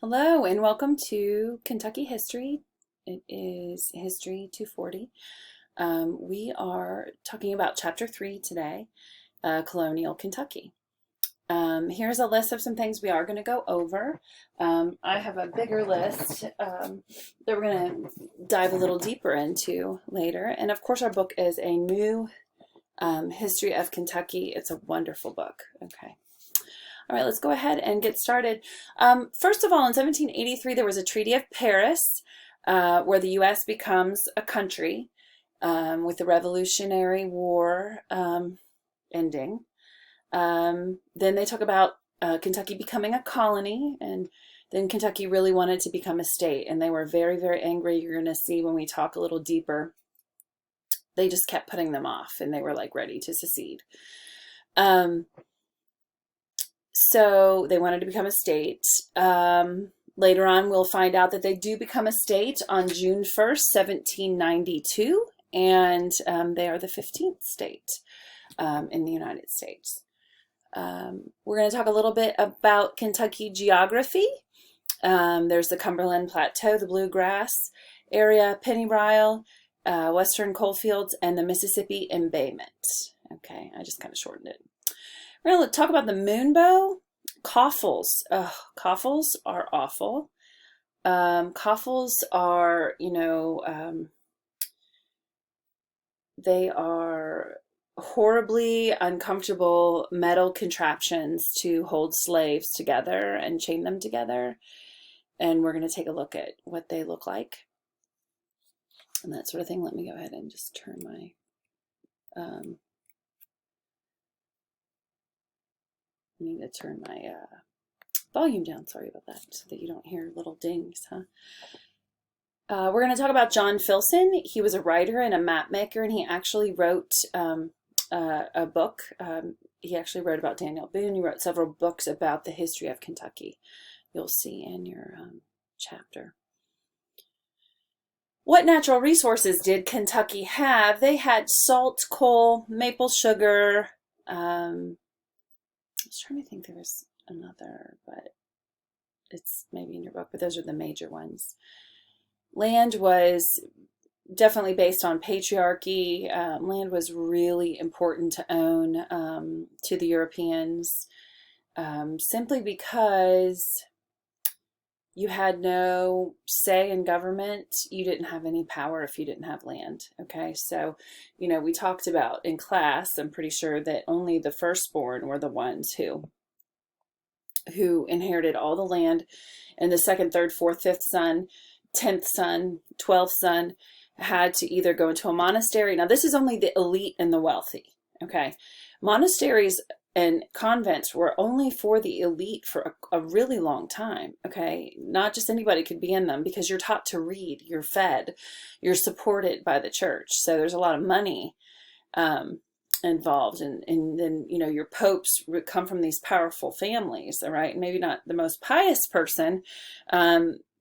Hello and welcome to Kentucky History. It is History 240. We are talking about Chapter 3 today, Colonial Kentucky. Here's a list of some things we are going to go over. I have a bigger list that we're going to dive a little deeper into later. And of course, our book is a new History of Kentucky. It's a wonderful book. Okay. All right, let's go ahead and get started. First of all, in 1783, there was a Treaty of Paris where the U.S. becomes a country with the Revolutionary War ending. Then they talk about Kentucky becoming a colony, and then Kentucky really wanted to become a state, and they were very, very angry. You're going to see when we talk a little deeper. They just kept putting them off, and they were like ready to secede. So they wanted to become a state. Later on, we'll find out that they do become a state on June 1st, 1792, and they are the 15th state in the United States. We're going to talk a little bit about Kentucky geography. There's the Cumberland Plateau, the Bluegrass area, Pennyrile, Western Coalfields, and the Mississippi Embayment. Okay, I just kind of shortened it. We're going to talk about the moonbow. Coffles. Coffles are awful. Coffles are, they are horribly uncomfortable metal contraptions to hold slaves together and chain them together. And we're going to take a look at what they look like and that sort of thing. Let me go ahead and just turn my I need to turn my volume down, sorry about that, so that you don't hear little dings, huh? We're going to talk about John Filson. He was a writer and a map maker, and he actually wrote a book. He actually wrote about Daniel Boone. He wrote several books about the history of Kentucky. You'll see in your chapter. What natural resources did Kentucky have? They had salt, coal, maple sugar, I was trying to think there was another, but it's maybe in your book, but those are the major ones. Land was definitely based on patriarchy. Land was really important to own to the Europeans simply because you had no say in government. You didn't have any power if you didn't have land. Okay, so, we talked about in class, I'm pretty sure that only the firstborn were the ones who inherited all the land, and the second, third, fourth, fifth son, 10th son, 12th son had to either go into a monastery. Now, this is only the elite and the wealthy. Okay, monasteries and convents were only for the elite for a really long time, okay? Not just anybody could be in them because you're taught to read, you're fed, you're supported by the church. So there's a lot of money involved. And then, your popes would come from these powerful families, all right? Maybe not the most pious person,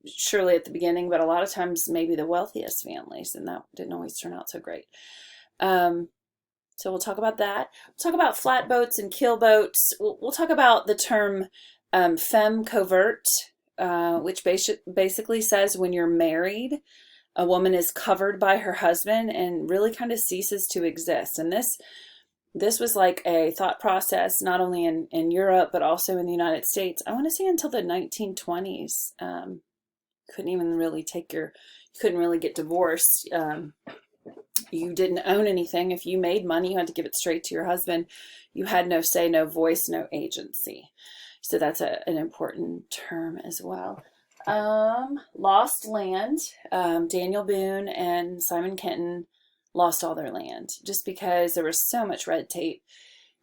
surely at the beginning, but a lot of times maybe the wealthiest families, and that didn't always turn out so great. So we'll talk about that. We'll talk about flatboats and keelboats. We'll talk about the term femme covert, which basically says when you're married, a woman is covered by her husband and really kind of ceases to exist. And this was like a thought process, not only in Europe, but also in the United States. I want to say until the 1920s. Couldn't even really couldn't really get divorced. You didn't own anything. If you made money, you had to give it straight to your husband. You had no say, no voice, no agency. So that's an important term as well. Lost land. Daniel Boone and Simon Kenton lost all their land just because there was so much red tape.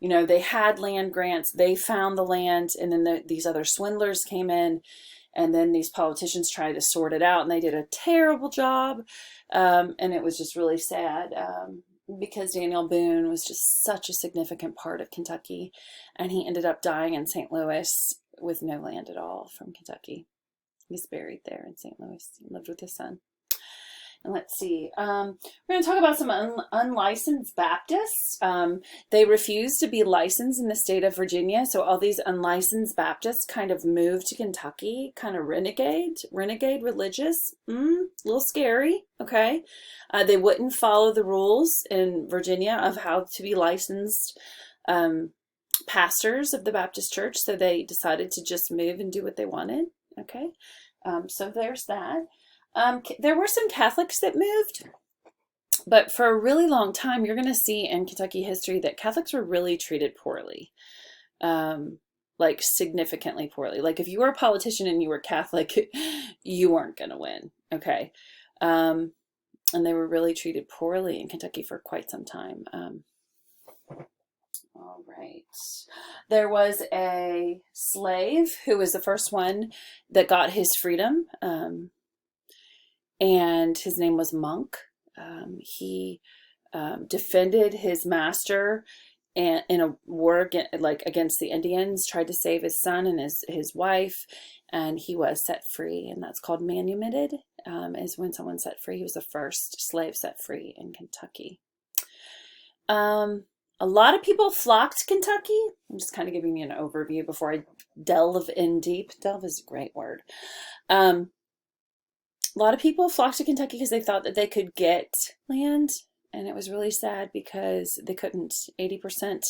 They had land grants. They found the land, and then these other swindlers came in, and then these politicians tried to sort it out, and they did a terrible job. And it was just really sad because Daniel Boone was just such a significant part of Kentucky, and he ended up dying in St. Louis with no land at all from Kentucky. He's buried there in St. Louis. He lived with his son. And let's see. We're going to talk about some unlicensed Baptists. They refused to be licensed in the state of Virginia, so all these unlicensed Baptists kind of moved to Kentucky, kind of renegade religious. A little scary, okay? They wouldn't follow the rules in Virginia of how to be licensed pastors of the Baptist church, so they decided to just move and do what they wanted, okay? So there's that. There were some Catholics that moved, but for a really long time, you're going to see in Kentucky history that Catholics were really treated poorly, like significantly poorly. Like if you were a politician and you were Catholic, you weren't going to win, okay? And they were really treated poorly in Kentucky for quite some time. All right. There was a slave who was the first one that got his freedom, and his name was Monk. He defended his master in a war against the Indians, tried to save his son and his wife, and he was set free, and that's called manumitted, is when someone's set free. He was the first slave set free in Kentucky. A lot of people flocked to Kentucky. I'm just kind of giving you an overview before I delve in deep. Delve is a great word. A lot of people flocked to Kentucky because they thought that they could get land, and it was really sad because they couldn't. 80%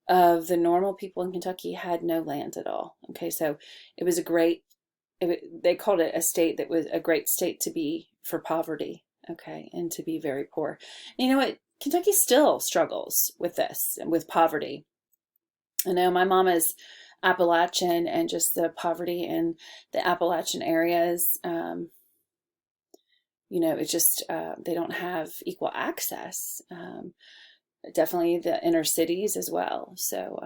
of the normal people in Kentucky had no land at all. Okay, so it was they called it a state that was a great state to be for poverty, okay, and to be very poor. And you know what? Kentucky still struggles with this and with poverty. I know my mom is Appalachian, and just the poverty in the Appalachian areas, it's just, they don't have equal access. Definitely the inner cities as well. So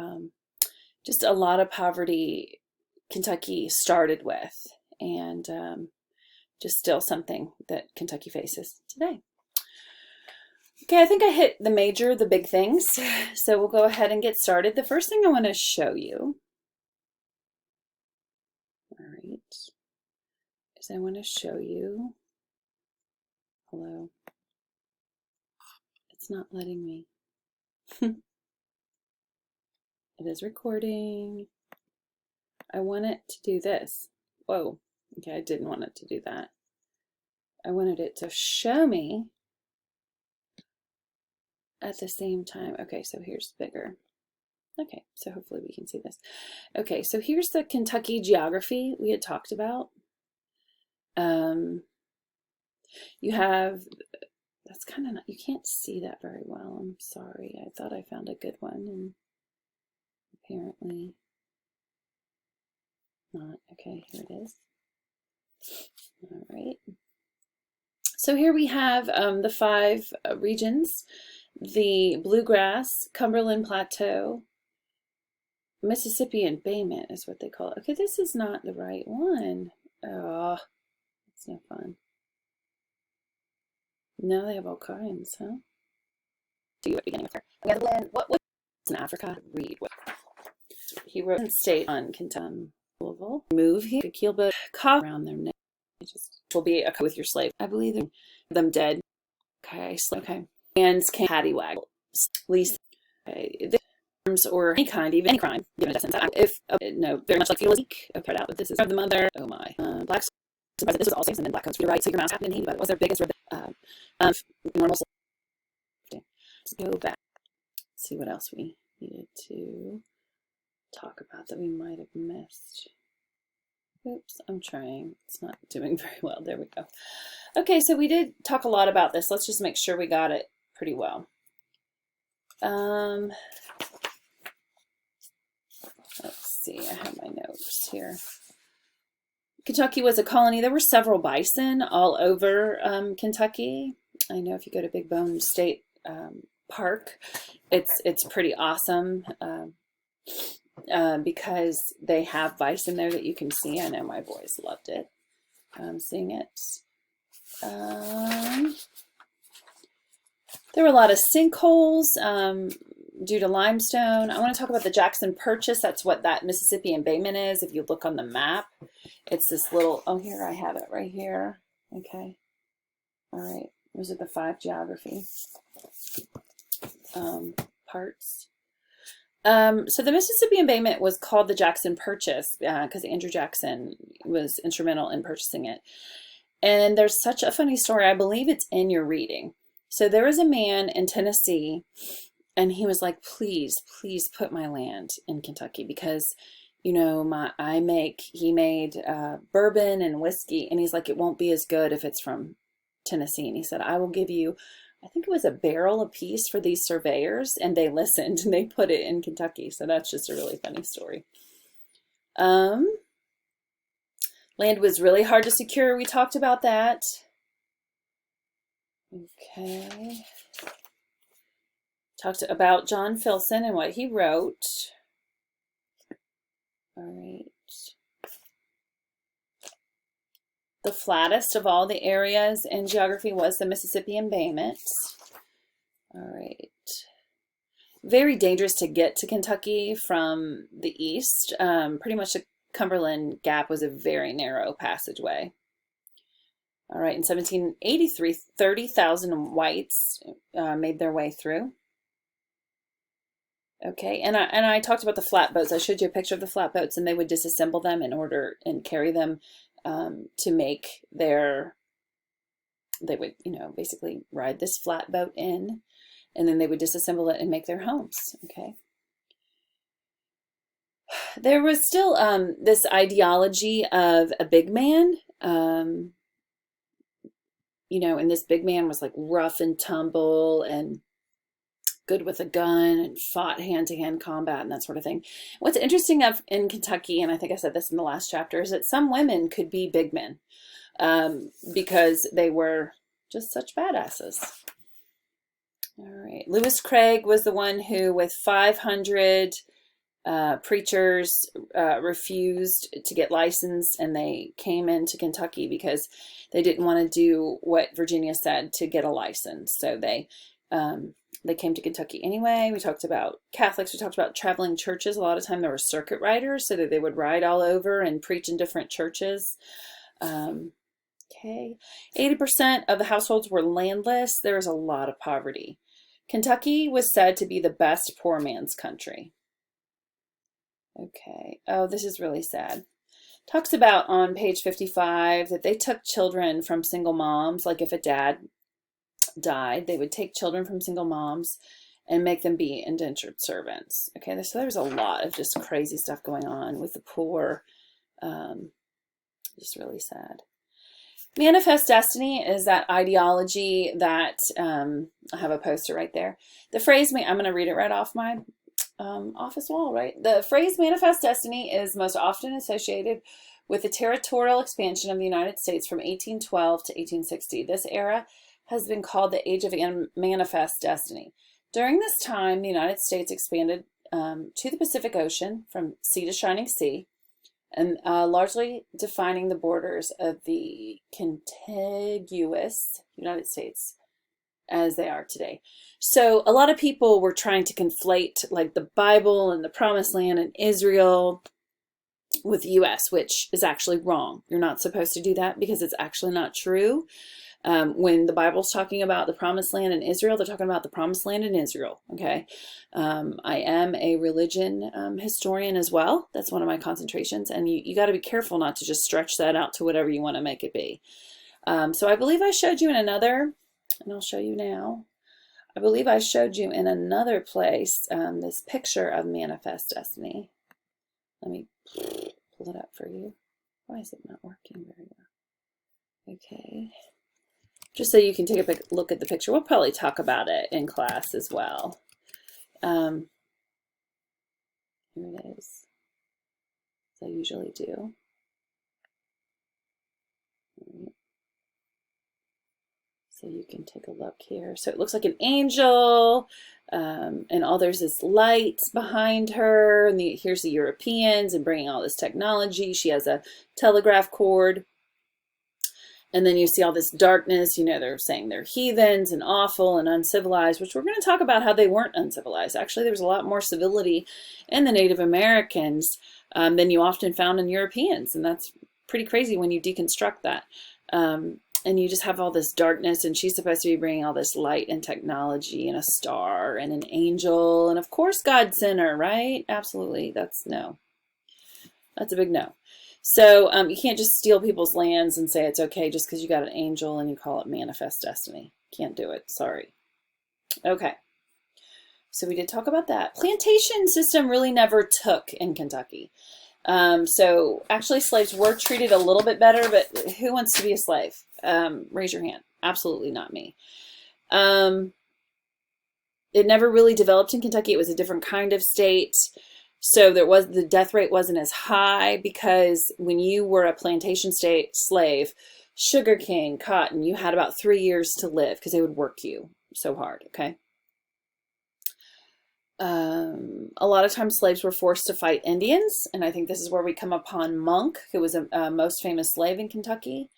just a lot of poverty Kentucky started with, and just still something that Kentucky faces today. Okay, I think I hit the big things. So we'll go ahead and get started. The first thing I want to show you, all right, is I want to show you, hello, it's not letting me. It is recording. I want it to do this. Whoa, okay, I didn't want it to do that. I wanted it to show me at the same time. Okay, so here's bigger. Okay, so hopefully we can see this. Okay, so here's the Kentucky geography we had talked about. You have, that's kind of not, you can't see that very well. I'm sorry. I thought I found a good one, and apparently not. Okay, here it is. All right. So here we have the 5 regions. The Bluegrass, Cumberland Plateau, Mississippi Embayment is what they call it. Okay, this is not the right one. Oh, it's no fun. No, they have all kinds, huh? So you at the beginning of her. We have the blend. What in Africa? Read what he wrote in State on Kentucky, Louisville. Move here. Keelboat cough around their neck. It just will be a with your slave. I believe them dead. Okay, okay. Hands can paddy wag. Least okay. Arms or any kind, even any crime, given a sentence. If no, very much like feudalism. Okay, out. But this is the mother. Oh my. Blacks. This was all slaves and then black coats. You're right. So your mouse happened in Haiti, but it was their biggest normal. Let's go back. See what else we needed to talk about that we might have missed. Oops, I'm trying. It's not doing very well. There we go. Okay, so we did talk a lot about this. Let's just make sure we got it pretty well. Let's see. I have my notes here. Kentucky was a colony. There were several bison all over Kentucky. I know if you go to Big Bone State Park, it's pretty awesome because they have bison there that you can see. I know my boys loved it, seeing it. There were a lot of sinkholes due to limestone. I want to talk about the Jackson Purchase. That's what that Mississippi Embayment is. If you look on the map, it's this little, oh, here I have it right here. Okay. All right, those are the 5 geography parts. So the Mississippi embayment was called the Jackson Purchase because Andrew Jackson was instrumental in purchasing it. And there's such a funny story. I believe it's in your reading. So there was a man in Tennessee, and he was like, please, please put my land in Kentucky because, you know, he made bourbon and whiskey. And he's like, it won't be as good if it's from Tennessee. And he said, I will give you, I think it was a barrel apiece for these surveyors. And they listened and they put it in Kentucky. So that's just a really funny story. Land was really hard to secure. We talked about that. Okay. Talked about John Filson and what he wrote. All right. The flattest of all the areas in geography was the Mississippi embayment. All right. Very dangerous to get to Kentucky from the east. Pretty much the Cumberland Gap was a very narrow passageway. All right, in 1783, 30,000 whites made their way through. Okay, and I talked about the flatboats. I showed you a picture of the flatboats, and they would disassemble them in order and carry them to make their. They would, you know, basically ride this flatboat in, and then they would disassemble it and make their homes. Okay. There was still this ideology of a big man. You know, and this big man was like rough and tumble and good with a gun and fought hand-to-hand combat and that sort of thing. What's interesting in Kentucky, and I think I said this in the last chapter, is that some women could be big men because they were just such badasses. All right. Lewis Craig was the one who, with 500 preachers, refused to get licensed, and they came into Kentucky because they didn't want to do what Virginia said to get a license. So they came to Kentucky anyway. We talked about Catholics. We talked about traveling churches. A lot of time there were circuit riders, so that they would ride all over and preach in different churches. Okay, 80% of the households were landless. There was a lot of poverty. Kentucky was said to be the best poor man's country. Okay. Oh, this is really sad. Talks about on page 55 that they took children from single moms. Like if a dad died, they would take children from single moms and make them be indentured servants. Okay. So there's a lot of just crazy stuff going on with the poor. Just really sad. Manifest destiny is that ideology that, I have a poster right there. The phrase, I'm going to read it right off my office wall, right? The phrase manifest destiny is most often associated with the territorial expansion of the United States from 1812 to 1860. This era has been called the Age of Manifest Destiny. During this time, the United States expanded to the Pacific Ocean from sea to shining sea, and largely defining the borders of the contiguous United States as they are today. So a lot of people were trying to conflate like the Bible and the Promised Land and Israel with the U.S., which is actually wrong. You're not supposed to do that because it's actually not true. When the Bible's talking about the Promised Land in Israel, they're talking about the Promised Land in Israel. Okay. I am a religion historian as well. That's one of my concentrations. And you got to be careful not to just stretch that out to whatever you want to make it be. So I believe I showed you in another, and I'll show you now. I believe I showed you in another place this picture of manifest destiny. Let me pull it up for you. Why is it not working very well? Okay. Just so you can take a look at the picture. We'll probably talk about it in class as well. Here it is, as I usually do. So you can take a look here. So it looks like an angel, and all there's this light behind her. And here's the Europeans and bringing all this technology. She has a telegraph cord. And then you see all this darkness. You know, they're saying they're heathens and awful and uncivilized, which we're going to talk about how they weren't uncivilized. Actually, there was a lot more civility in the Native Americans than you often found in Europeans. And that's pretty crazy when you deconstruct that. and you just have all this darkness, and she's supposed to be bringing all this light and technology and a star and an angel, and of course God sent her, right? Absolutely. That's a big no. So you can't just steal people's lands and say it's okay just because you got an angel and you call it manifest destiny. Can't do it. Sorry. Okay. So we did talk about that. Plantation system really never took in Kentucky. So actually slaves were treated a little bit better, but who wants to be a slave? Raise your hand. Absolutely not me. It never really developed in Kentucky. It was a different kind of state. So the death rate wasn't as high, because when you were a plantation state slave, sugarcane, cotton, you had about 3 years to live because they would work you so hard. Okay. A lot of times slaves were forced to fight Indians, and I think this is where we come upon Monk, who was a most famous slave in Kentucky.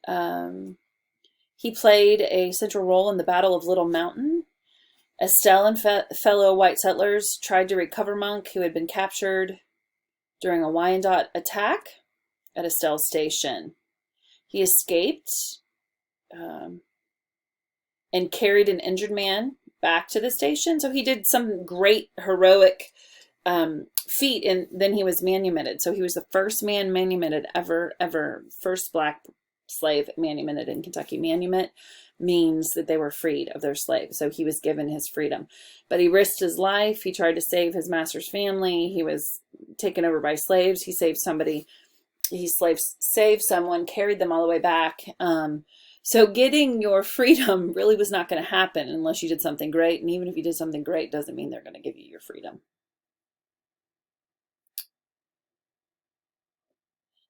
He played a central role in the Battle of Little Mountain. Estelle and fellow white settlers tried to recover Monk, who had been captured during a Wyandotte attack at Estelle's station. He escaped and carried an injured man back to the station. So he did some great heroic feat, and then he was manumitted. So he was the first man manumitted ever, first black slave manumitted in Kentucky. Manumit means that they were freed of their slaves. So he was given his freedom, but he risked his life. He tried to save his master's family. He was taken over by slaves. He saved somebody. He saved someone, carried them all the way back. So getting your freedom really was not going to happen unless you did something great. And even if you did something great, doesn't mean they're going to give you your freedom.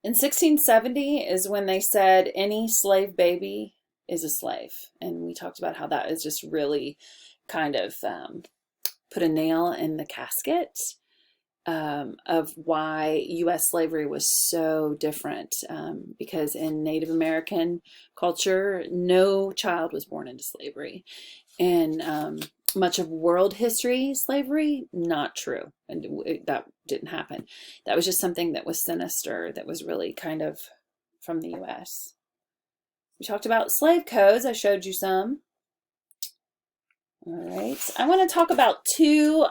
In 1670 is when they said any slave baby is a slave. And we talked about how that is just really kind of put a nail in the casket of why U.S. slavery was so different. Because in Native American culture, no child was born into slavery. And much of world history, slavery, not true. And that didn't happen. That was just something that was sinister, that was really kind of from the U.S. We talked about slave codes. I showed you some. All right. I want to talk about two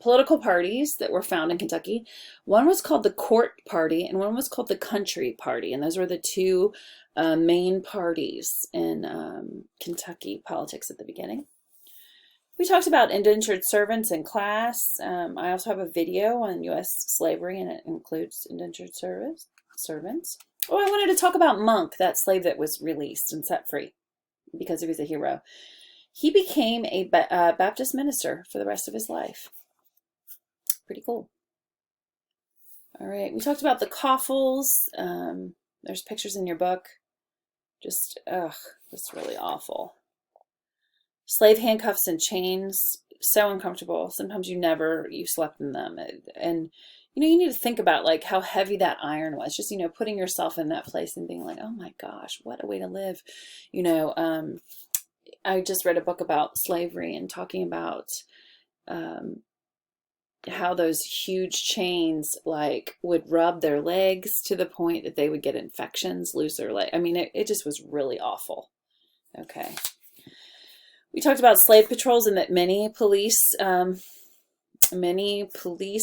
political parties that were found in Kentucky. One was called the Court Party, and one was called the Country Party. And those were the two main parties in Kentucky politics at the beginning. We talked about indentured servants and class. I also have a video on U.S. slavery, and it includes indentured servants. Oh, I wanted to talk about Monk, that slave that was released and set free because he was a hero. He became a Baptist minister for the rest of his life. Pretty cool. All right, we talked about the Coffles. There's pictures in your book. Just really awful. Slave handcuffs and chains, so uncomfortable. Sometimes you slept in them. And, you need to think about like how heavy that iron was. Just, putting yourself in that place and being like, oh my gosh, what a way to live. I just read a book about slavery and talking about how those huge chains like would rub their legs to the point that they would get infections, lose their leg. I mean, it just was really awful. Okay. We talked about slave patrols and that many police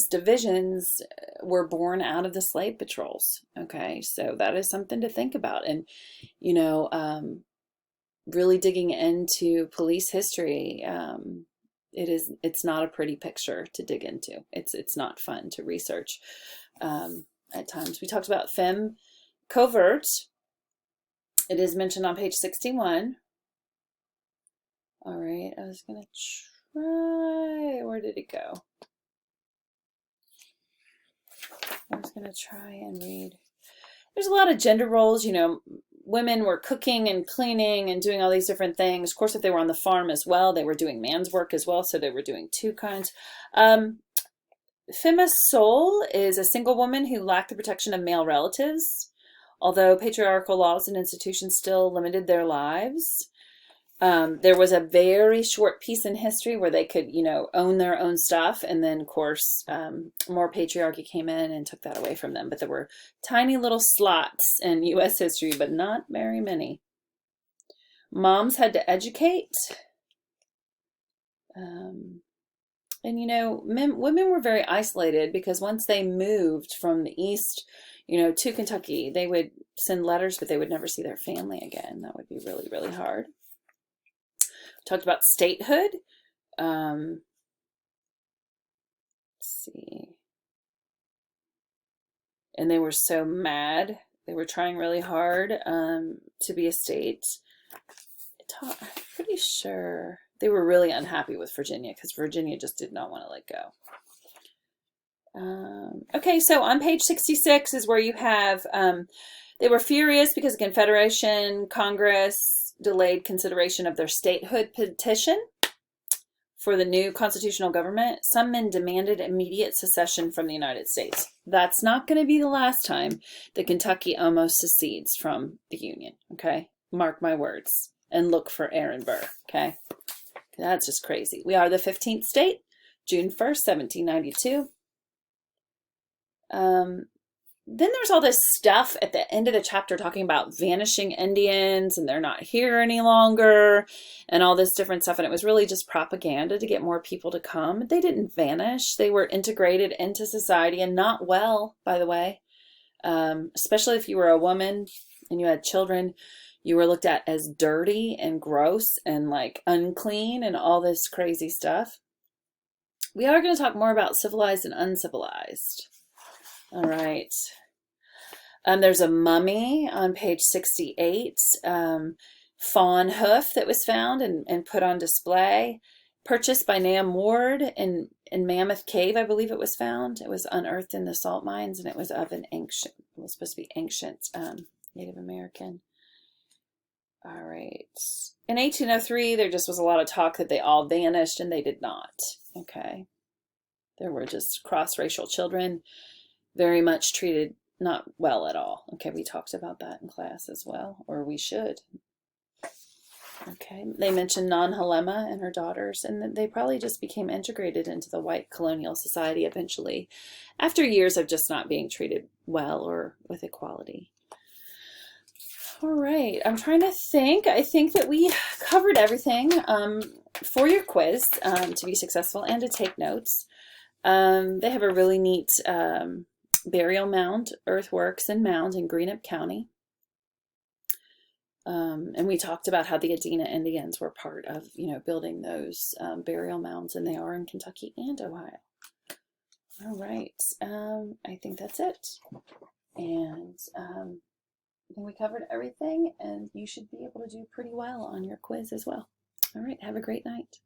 divisions were born out of the slave patrols. Okay, so that is something to think about. And, really digging into police history, it's not a pretty picture to dig into. It's not fun to research at times. We talked about femme covert. It is mentioned on page 61. All right, I was going to try, where did it go? I was going to try and read. There's a lot of gender roles, women were cooking and cleaning and doing all these different things. Of course, if they were on the farm as well, they were doing man's work as well, so they were doing two kinds. Femme sole is a single woman who lacked the protection of male relatives, although patriarchal laws and institutions still limited their lives. There was a very short piece in history where they could, own their own stuff. And then, of course, more patriarchy came in and took that away from them. But there were tiny little slots in U.S. history, but not very many. Moms had to educate. And women were very isolated because once they moved from the east, to Kentucky, they would send letters, but they would never see their family again. That would be really, really hard. We talked about statehood. Let's see. And they were so mad. They were trying really hard to be a state. I'm pretty sure they were really unhappy with Virginia because Virginia just did not want to let go. Okay, so on page 66 is where you have, they were furious because the Confederation Congress delayed consideration of their statehood petition for the new constitutional government. Some men demanded immediate secession from the United States. That's not going to be the last time that Kentucky almost secedes from the Union, okay? Mark my words. And look for Aaron Burr, okay? That's just crazy. We are the 15th state, June 1st, 1792. Then there's all this stuff at the end of the chapter talking about vanishing Indians and they're not here any longer and all this different stuff. And it was really just propaganda to get more people to come. They didn't vanish. They were integrated into society and not well, by the way. Especially if you were a woman and you had children, you were looked at as dirty and gross and like unclean and all this crazy stuff. We are going to talk more about civilized and uncivilized. All right. There's a mummy on page 68, fawn hoof that was found and put on display, purchased by Nam Ward in Mammoth Cave, I believe it was found. It was unearthed in the salt mines, and it was of it was supposed to be ancient Native American. All right. In 1803, there just was a lot of talk that they all vanished, and they did not. Okay. There were just cross-racial children, very much treated not well at all. Okay, we talked about that in class as well, or we should. Okay, they mentioned Non-Helema and her daughters, and they probably just became integrated into the white colonial society eventually, after years of just not being treated well or with equality. All right, I'm trying to think. I think that we covered everything for your quiz to be successful and to take notes. They have a really neat burial mound, earthworks and mound in Greenup County. And we talked about how the Adena Indians were part of, building those burial mounds, and they are in Kentucky and Ohio. All right. I think that's it. And I think we covered everything, and you should be able to do pretty well on your quiz as well. All right. Have a great night.